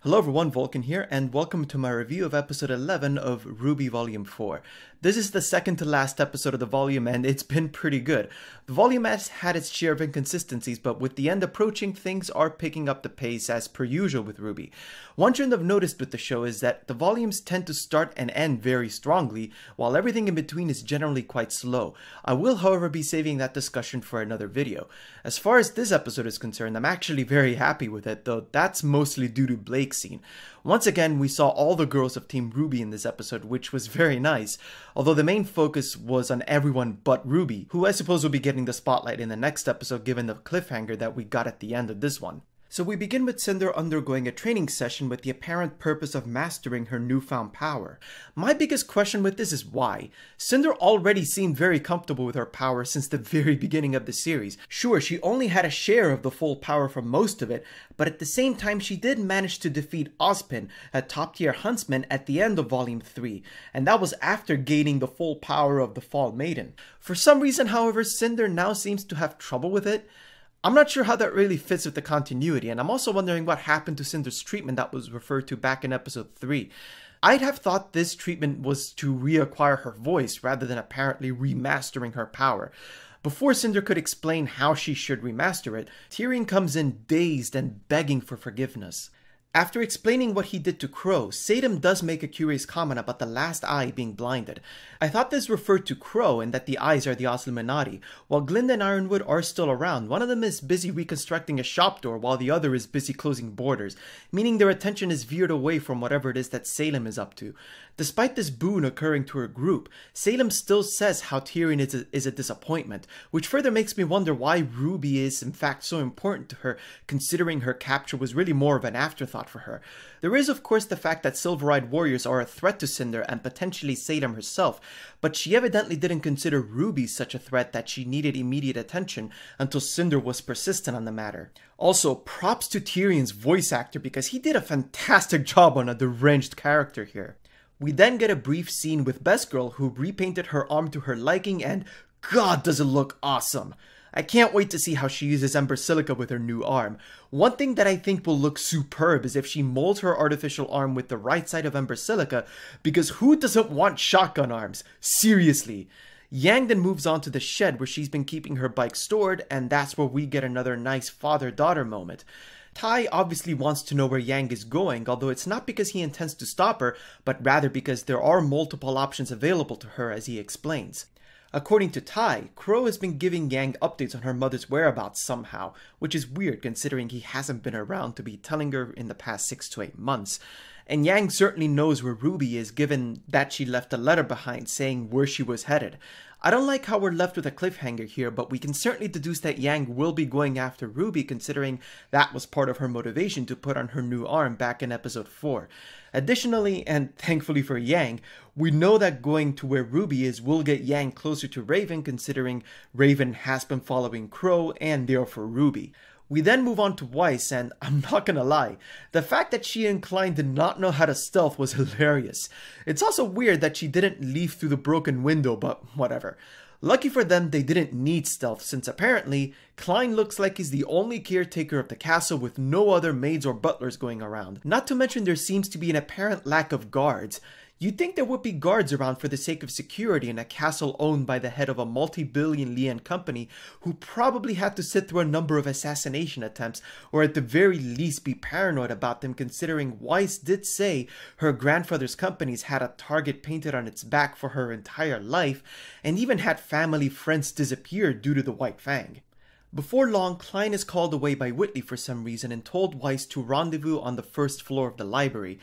Hello everyone, Vulcan here, and welcome to my review of episode 11 of RWBY Volume 4. This is the second to last episode of the volume, and it's been pretty good. The volume has had its share of inconsistencies, but with the end approaching, things are picking up the pace as per usual with RWBY. One trend I've noticed with the show is that the volumes tend to start and end very strongly, while everything in between is generally quite slow. I will, however, be saving that discussion for another video. As far as this episode is concerned, I'm actually very happy with it, though that's mostly due to Blake's scene. Once again, we saw all the girls of Team RWBY in this episode, which was very nice, although the main focus was on everyone but RWBY, who I suppose will be getting the spotlight in the next episode given the cliffhanger that we got at the end of this one. So we begin with Cinder undergoing a training session with the apparent purpose of mastering her newfound power. My biggest question with this is why? Cinder already seemed very comfortable with her power since the very beginning of the series. Sure, she only had a share of the full power for most of it, but at the same time she did manage to defeat Ozpin, a top tier huntsman, at the end of Volume 3, and that was after gaining the full power of the Fall Maiden. For some reason, however, Cinder now seems to have trouble with it. I'm not sure how that really fits with the continuity, and I'm also wondering what happened to Cinder's treatment that was referred to back in episode 3. I'd have thought this treatment was to reacquire her voice rather than apparently remastering her power. Before Cinder could explain how she should remaster it, Tyrion comes in dazed and begging for forgiveness. After explaining what he did to Crow, Sadam does make a curious comment about the last eye being blinded. I thought this referred to Crow and that the eyes are the Illuminati. While Glinda and Ironwood are still around, one of them is busy reconstructing a shop door while the other is busy closing borders, meaning their attention is veered away from whatever it is that Salem is up to. Despite this boon occurring to her group, Salem still says how Tyrion is a disappointment, which further makes me wonder why RWBY is in fact so important to her, considering her capture was really more of an afterthought for her. There is of course the fact that silver-eyed warriors are a threat to Cinder and potentially Sadam herself, but she evidently didn't consider RWBY such a threat that she needed immediate attention until Cinder was persistent on the matter. Also, props to Tyrion's voice actor because he did a fantastic job on a deranged character here. We then get a brief scene with Best Girl, who repainted her arm to her liking, and God does it look awesome! I can't wait to see how she uses Ember Silica with her new arm. One thing that I think will look superb is if she molds her artificial arm with the right side of Ember Silica, because who doesn't want shotgun arms? Seriously! Yang then moves on to the shed where she's been keeping her bike stored, and that's where we get another nice father-daughter moment. Tai obviously wants to know where Yang is going, although it's not because he intends to stop her, but rather because there are multiple options available to her, as he explains. According to Tai, Crow has been giving Yang updates on her mother's whereabouts somehow, which is weird considering he hasn't been around to be telling her in the past 6 to 8 months. And Yang certainly knows where RWBY is, given that she left a letter behind saying where she was headed. I don't like how we're left with a cliffhanger here, but we can certainly deduce that Yang will be going after RWBY, considering that was part of her motivation to put on her new arm back in episode 4. Additionally, and thankfully for Yang, we know that going to where RWBY is will get Yang closer to Raven, considering Raven has been following Crow and therefore RWBY. We then move on to Weiss, and I'm not gonna lie, the fact that she and Klein did not know how to stealth was hilarious. It's also weird that she didn't leave through the broken window, but whatever. Lucky for them, they didn't need stealth, since apparently, Klein looks like he's the only caretaker of the castle with no other maids or butlers going around. Not to mention there seems to be an apparent lack of guards. You'd think there would be guards around for the sake of security in a castle owned by the head of a multi-billion Lian company who probably had to sit through a number of assassination attempts, or at the very least be paranoid about them, considering Weiss did say her grandfather's companies had a target painted on its back for her entire life, and even had family friends disappear due to the White Fang. Before long, Klein is called away by Whitley for some reason and told Weiss to rendezvous on the first floor of the library.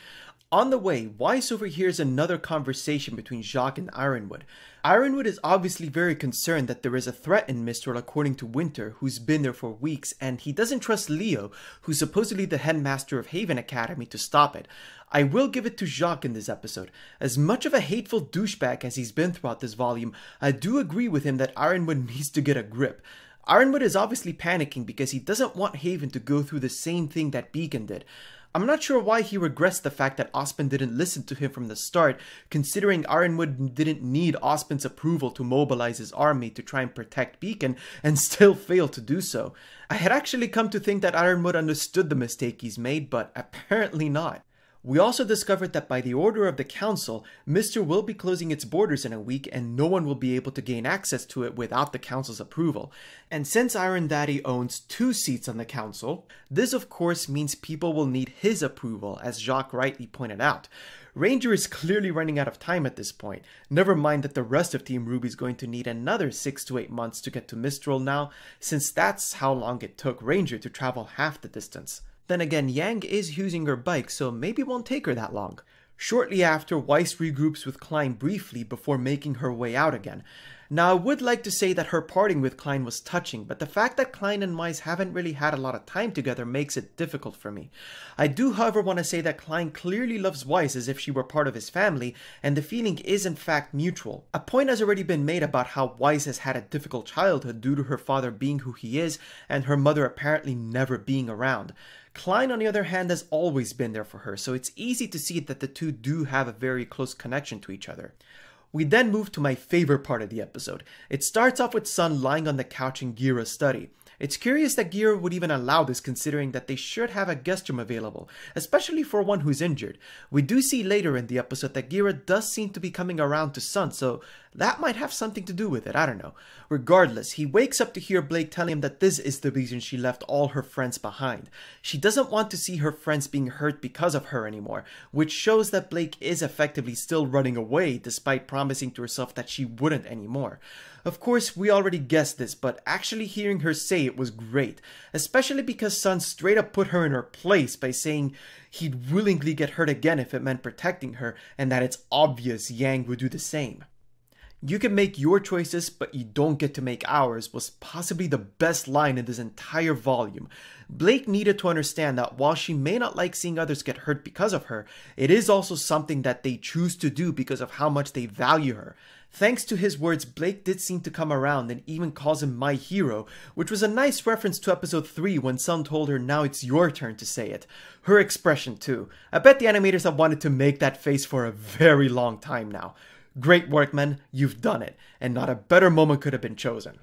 On the way, Weiss overhears another conversation between Jacques and Ironwood. Ironwood is obviously very concerned that there is a threat in Mistral according to Winter, who's been there for weeks, and he doesn't trust Leo, who's supposedly the headmaster of Haven Academy, to stop it. I will give it to Jacques in this episode. As much of a hateful douchebag as he's been throughout this volume, I do agree with him that Ironwood needs to get a grip. Ironwood is obviously panicking because he doesn't want Haven to go through the same thing that Beacon did. I'm not sure why he regrets the fact that Osmond didn't listen to him from the start, considering Ironwood didn't need Osmond's approval to mobilize his army to try and protect Beacon, and still failed to do so. I had actually come to think that Ironwood understood the mistake he's made, but apparently not. We also discovered that by the order of the council, Mr. will be closing its borders in a week and no one will be able to gain access to it without the council's approval. And since Iron Daddy owns 2 seats on the council, this of course means people will need his approval, as Jacques rightly pointed out. Ranger is clearly running out of time at this point, never mind that the rest of Team RWBY is going to need another 6 to 8 months to get to Mistral now, since that's how long it took Ranger to travel half the distance. Then again, Yang is using her bike, so maybe it won't take her that long. Shortly after, Weiss regroups with Klein briefly before making her way out again. Now, I would like to say that her parting with Klein was touching, but the fact that Klein and Weiss haven't really had a lot of time together makes it difficult for me. I do, however, want to say that Klein clearly loves Weiss as if she were part of his family, and the feeling is in fact mutual. A point has already been made about how Weiss has had a difficult childhood due to her father being who he is, and her mother apparently never being around. Klein, on the other hand, has always been there for her, so it's easy to see that the two do have a very close connection to each other. We then move to my favorite part of the episode. It starts off with Sun lying on the couch in Gira's study. It's curious that Gira would even allow this, considering that they should have a guest room available, especially for one who's injured. We do see later in the episode that Gira does seem to be coming around to Sun, so that might have something to do with it, I don't know. Regardless, he wakes up to hear Blake telling him that this is the reason she left all her friends behind. She doesn't want to see her friends being hurt because of her anymore, which shows that Blake is effectively still running away despite promising to herself that she wouldn't anymore. Of course, we already guessed this, but actually hearing her say it was great, especially because Sun straight up put her in her place by saying he'd willingly get hurt again if it meant protecting her, and that it's obvious Yang would do the same. "You can make your choices, but you don't get to make ours" was possibly the best line in this entire volume. Blake needed to understand that while she may not like seeing others get hurt because of her, it is also something that they choose to do because of how much they value her. Thanks to his words, Blake did seem to come around and even calls him my hero, which was a nice reference to episode 3 when Sun told her now it's your turn to say it. Her expression too. I bet the animators have wanted to make that face for a very long time now. Great work, men, you've done it, and not a better moment could have been chosen.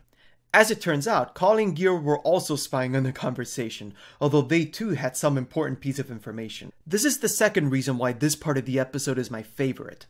As it turns out, Kali and Gira were also spying on the conversation, although they too had some important piece of information. This is the second reason why this part of the episode is my favorite.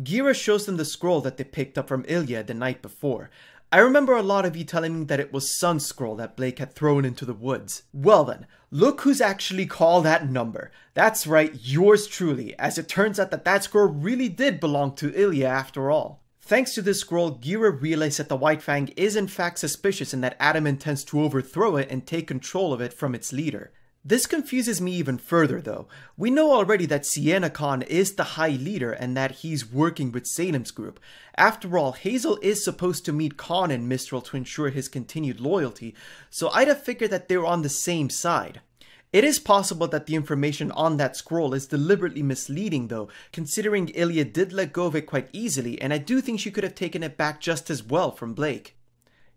Gira shows them the scroll that they picked up from Ilya the night before. I remember a lot of you telling me that it was Sun's scroll that Blake had thrown into the woods. Well then, look who's actually called that number. That's right, yours truly, as it turns out that that scroll really did belong to Ilya after all. Thanks to this scroll, Gira realized that the White Fang is in fact suspicious and that Adam intends to overthrow it and take control of it from its leader. This confuses me even further though. We know already that Sienna Khan is the High Leader and that he's working with Salem's group. After all, Hazel is supposed to meet Khan in Mistral to ensure his continued loyalty, so I'd have figured that they were on the same side. It is possible that the information on that scroll is deliberately misleading though, considering Ilya did let go of it quite easily, and I do think she could have taken it back just as well from Blake.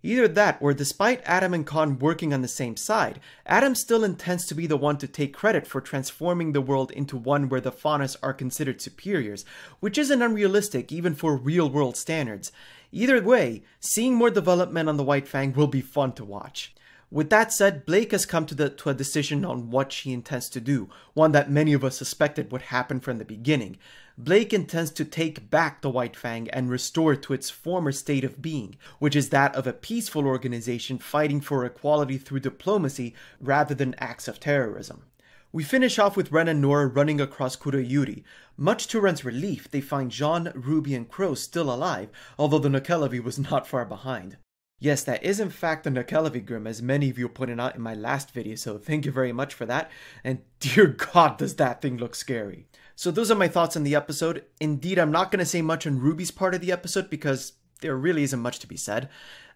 Either that, or despite Adam and Khan working on the same side, Adam still intends to be the one to take credit for transforming the world into one where the Faunas are considered superiors, which isn't unrealistic even for real-world standards. Either way, seeing more development on the White Fang will be fun to watch. With that said, Blake has come to a decision on what she intends to do, one that many of us suspected would happen from the beginning. Blake intends to take back the White Fang and restore it to its former state of being, which is that of a peaceful organization fighting for equality through diplomacy rather than acts of terrorism. We finish off with Ren and Nora running across Kurayuri. Much to Ren's relief, they find Jean, Ruby, and Crow still alive, although the Nokelevi was not far behind. Yes, that is in fact the Nokelevi Grim, as many of you pointed out in my last video, so thank you very much for that, and dear God does that thing look scary. So those are my thoughts on the episode. Indeed, I'm not going to say much on Ruby's part of the episode because there really isn't much to be said.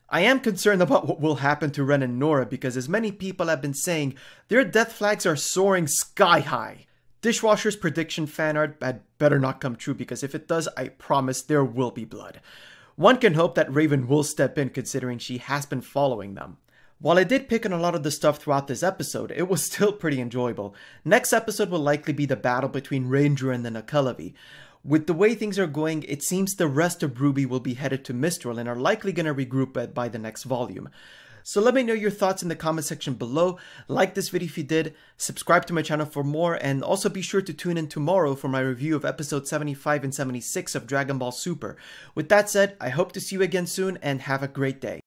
I am concerned about what will happen to Ren and Nora because, as many people have been saying, their death flags are soaring sky high. Dishwasher's prediction fan art had better not come true because if it does, I promise there will be blood. One can hope that Raven will step in considering she has been following them. While I did pick on a lot of the stuff throughout this episode, it was still pretty enjoyable. Next episode will likely be the battle between Ranger and the Nuckelavee. With the way things are going, it seems the rest of RWBY will be headed to Mistral and are likely going to regroup by the next volume. So let me know your thoughts in the comment section below. Like this video if you did, subscribe to my channel for more, and also be sure to tune in tomorrow for my review of episode 75 and 76 of Dragon Ball Super. With that said, I hope to see you again soon and have a great day.